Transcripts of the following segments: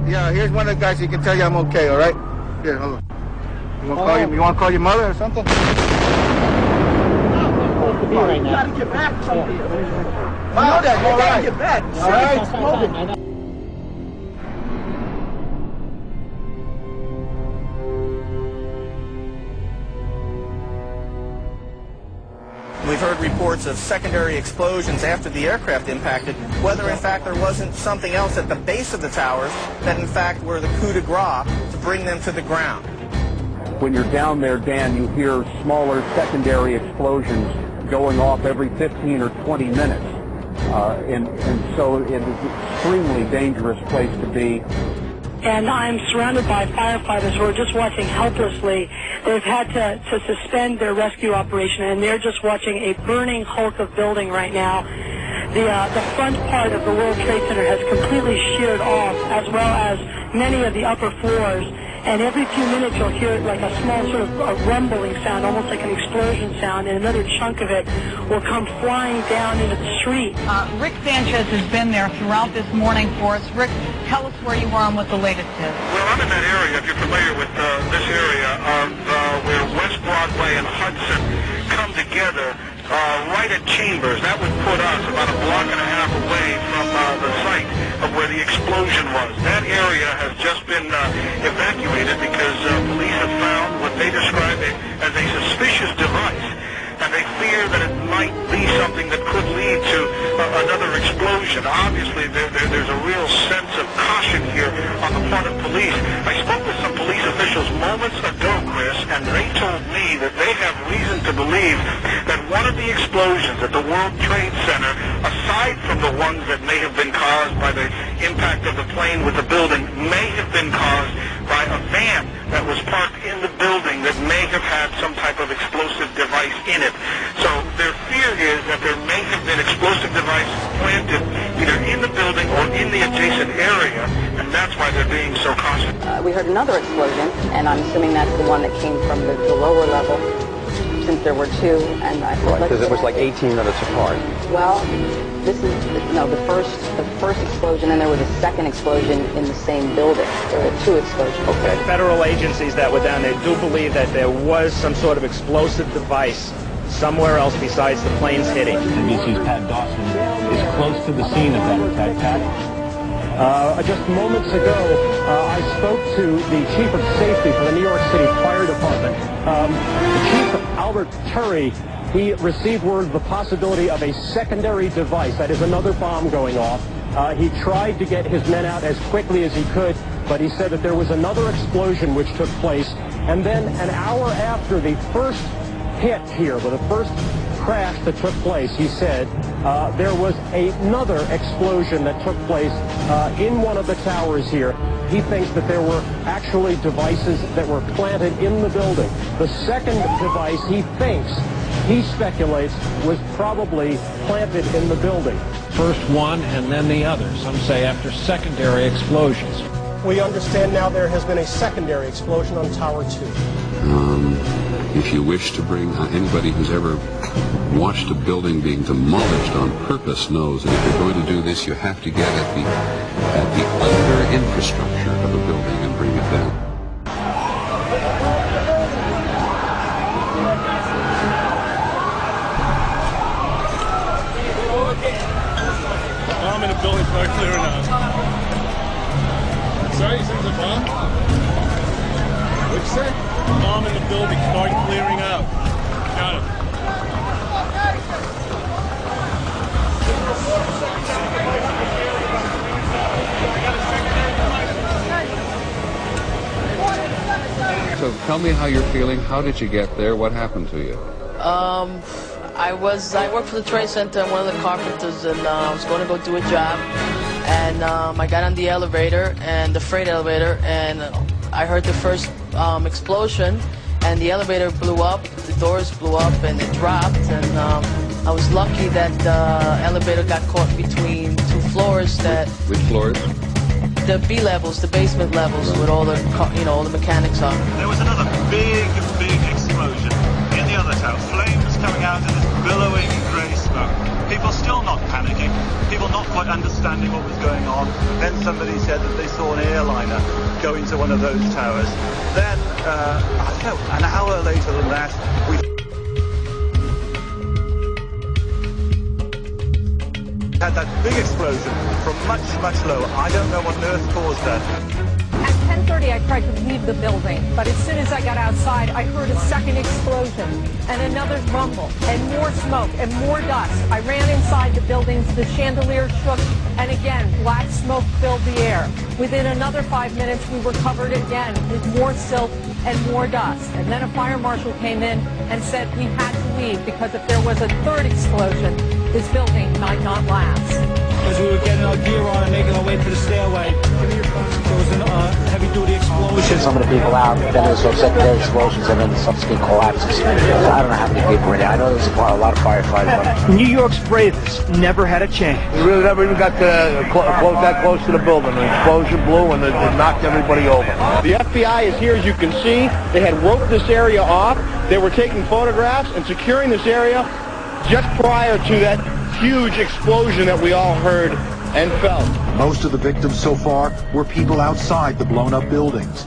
Yeah, here's one of the guys. He can tell you I'm okay. All right. Here, hold on. You want to call your mother or something? To be right now. You gotta get back from here. You know that. You gotta get back. All right. We've heard reports of secondary explosions after the aircraft impacted, whether in fact there wasn't something else at the base of the towers that in fact were the coup de grace to bring them to the ground. When you're down there, Dan, you hear smaller secondary explosions going off every 15 or 20 minutes. And so it is an extremely dangerous place to be. And I'm surrounded by firefighters who are just watching helplessly. They've had to suspend their rescue operation, and they're just watching a burning hulk of building right now. The front part of the World Trade Center has completely sheared off, as well as many of the upper floors. And every few minutes you'll hear like a small sort of a rumbling sound, almost like an explosion sound, and another chunk of it will come flying down into the street. Rick Sanchez has been there throughout this morning for us. Rick, tell us where you are and what the latest is. Well, I'm in that area, if you're familiar with this area, of where West Broadway and Hudson come together right at Chambers. That would put us about a block and a half away from the site of where the explosion was. That area has just been evacuated because police have found what they describe as a suspicious device, and they fear that it might be something that could lead to another explosion. Obviously, there's a real sense of caution here on the part of police. I spoke with some police officials moments ago, Chris, and they told me that they have reason to believe that one of the explosions at the World Trade Center, aside from the ones that may have been caused by the impact of the plane with the building, may have been caused by a van that was parked in the building that may have had some type of explosive device in it. So their fear is that there may have been explosive device planted either in the building or in the adjacent area, and that's why they're being so cautious. We heard another explosion, and I'm assuming that's the one that came from the lower level, since there were two, and I thought... Right, because it was like 18 minutes apart. Well, this is, no, the first explosion, and there was a second explosion in the same building. There were two explosions. Okay. Federal agencies that were down there do believe that there was some sort of explosive device somewhere else besides the planes hitting. NBC's Pat Dawson is close to the scene of that attack. Pat? Just moments ago, I spoke to the Chief of Safety for the New York City Fire Department. The Chief, Albert Turry, he received word of the possibility of a secondary device, that is another bomb going off. He tried to get his men out as quickly as he could, but he said that there was another explosion which took place. And then an hour after the first hit here, the first crash that took place, he said, there was another explosion that took place in one of the towers here. He thinks that there were actually devices that were planted in the building. The second device, he speculates, was probably planted in the building. First one and then the other, some say after secondary explosions. We understand now there has been a secondary explosion on Tower 2. If you wish to bring anybody who's ever watched a building being demolished on purpose knows that if you're going to do this, you have to get at the under infrastructure of a building and bring it down. Bomb in a building, start clearing out. Sorry, you said there's a bomb? What'd you say? Bomb in the building, start clearing out. Got it. So tell me how you're feeling. How did you get there? What happened to you? I worked for the Trade Center. I'm one of the carpenters, and I was going to go do a job. And I got on the elevator, and the freight elevator, and I heard the first explosion, and the elevator blew up, the doors blew up, and it dropped, and I was lucky that the elevator got caught between two floors that... Which floors? The B levels, the basement levels, with all the, all the mechanics on. There was another big explosion in the other tower. Flames coming out of this billowing grey smoke. People still not panicking. People not not quite understanding what was going on. Then somebody said that they saw an airliner go into one of those towers. Then, I don't know, an hour later than that, we had that big explosion from much, much lower. I don't know what on earth caused that. At 10:30, I tried to leave the building, but as soon as I got outside, I heard a second explosion and another rumble and more smoke and more dust. I ran inside the buildings, the chandelier shook, and again, black smoke filled the air. Within another 5 minutes, we were covered again with more silt and more dust. And then a fire marshal came in and said we had to leave because if there was a third explosion, this building might not last. As we were getting our gear on and making our way to the stairway, there was a heavy-duty explosion. Some of the people out, then there was some secondary explosions, and then some big collapses. I don't know how many people were there. I know there was a lot of firefighters. New York's bravest never had a chance. We really never even got to that close to the building. An explosion blew and it knocked everybody over. The FBI is here, as you can see. They had roped this area off. They were taking photographs and securing this area just prior to that huge explosion that we all heard and felt. Most of the victims so far were people outside the blown-up buildings.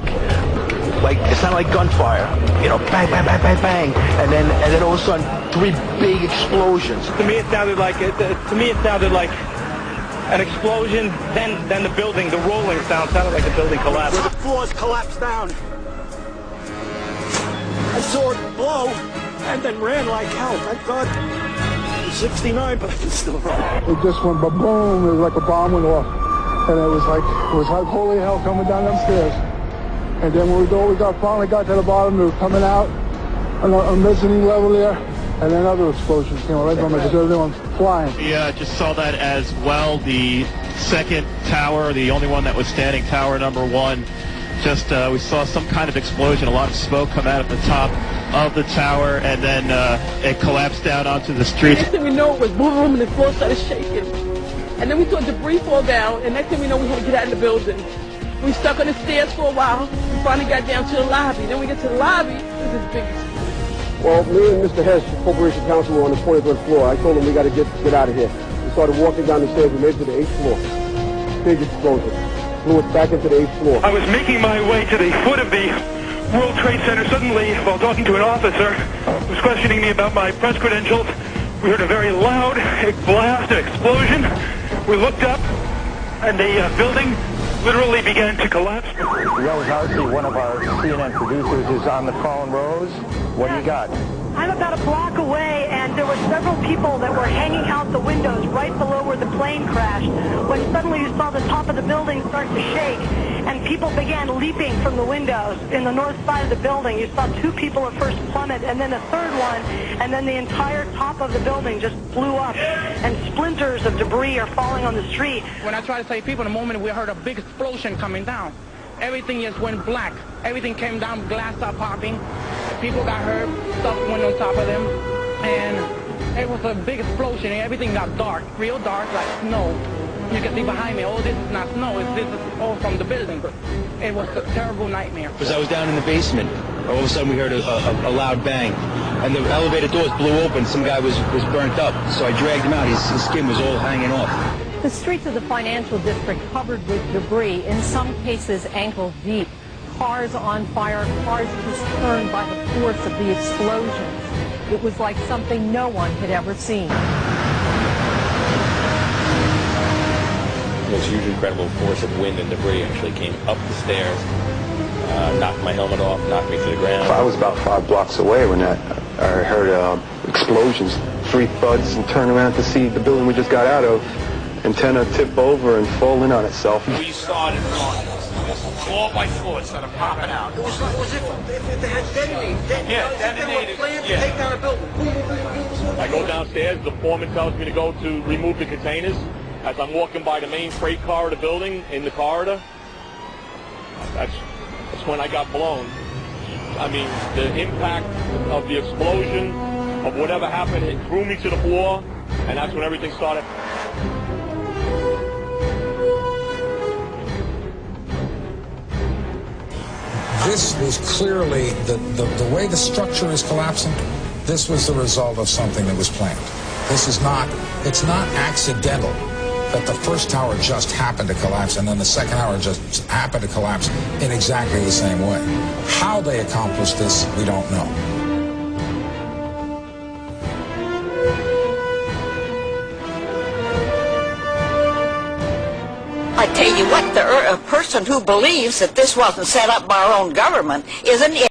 Like, it's not like gunfire, you know, bang, bang, bang, bang, bang, and then all of a sudden, 3 big explosions. To me, it sounded like an explosion. Then the building, the rolling sound sounded like the building collapsed. The floors collapsed down. I saw it blow and then ran like hell. Thank God. 69, but I can still run. It just went ba-boom. It was like a bomb went off. And it was like holy hell coming down them stairs. And then when we finally got to the bottom, we were coming out on a mezzanine level there. And then other explosions came right from it because everyone was flying. We just saw that as well. The second tower, the only one that was standing, tower number 1. Just we saw some kind of explosion, a lot of smoke come out at the top of the tower, and then it collapsed down onto the street. Next thing we know, it was boom, and the floor started shaking. And then we saw debris fall down, and next thing we know, we had to get out of the building. We stuck on the stairs for a while. We finally got down to the lobby. Then we get to the lobby, there's this big explosion. Well, me and Mr. Hess, Corporation Counsel, were on the 23rd floor. I told him we got to get out of here. We started walking down the stairs. We made it to the 8th floor. Big explosion. Blew us back into the 8th floor. I was making my way to the foot of the World Trade Center. Suddenly, while talking to an officer who was questioning me about my press credentials, we heard a very loud blast, an explosion. We looked up, and the building literally began to collapse. Rose Archie, one of our CNN producers, is on the phone. Rose, what do you got? I'm about a block away, and there were several people that were hanging out the windows right below where the plane crashed, when suddenly you saw the top of the building start to shake, and people began leaping from the windows in the north side of the building. You saw 2 people at first plummet, and then a third one, and then the entire top of the building just blew up, and splinters of debris are falling on the street. When I tried to save people, in a moment we heard a big explosion coming down. Everything just went black. Everything came down, glass started popping. People got hurt, stuff went on top of them, and it was a big explosion, and everything got dark, real dark, like snow. You can see behind me, oh, this is not snow, this is all from the building. It was a terrible nightmare. Because I was down in the basement, all of a sudden we heard a loud bang, and the elevator doors blew open. Some guy was burnt up, so I dragged him out. His skin was all hanging off. The streets of the financial district covered with debris, in some cases ankle deep. Cars on fire, cars just turned by the force of the explosions. It was like something no one had ever seen. This huge, incredible force of wind and debris actually came up the stairs, knocked my helmet off, knocked me to the ground. I was about 5 blocks away when I heard explosions, 3 thuds, and turned around to see the building we just got out of. Antenna tip over and fall in on itself. We started on floor by floor, started popping out. It was if they had detonated. Yeah, detonated. Planned to take down a building. I go downstairs, the foreman tells me to go to remove the containers. As I'm walking by the main freight car of the building, in the corridor, that's when I got blown. I mean, the impact of the explosion, of whatever happened, it threw me to the floor, and that's when everything started. This was clearly, the way the structure is collapsing, this was the result of something that was planned. This is not, it's not accidental that the first tower just happened to collapse and then the second tower just happened to collapse in exactly the same way. How they accomplished this, we don't know. I tell you what, a person who believes that this wasn't set up by our own government is an idiot.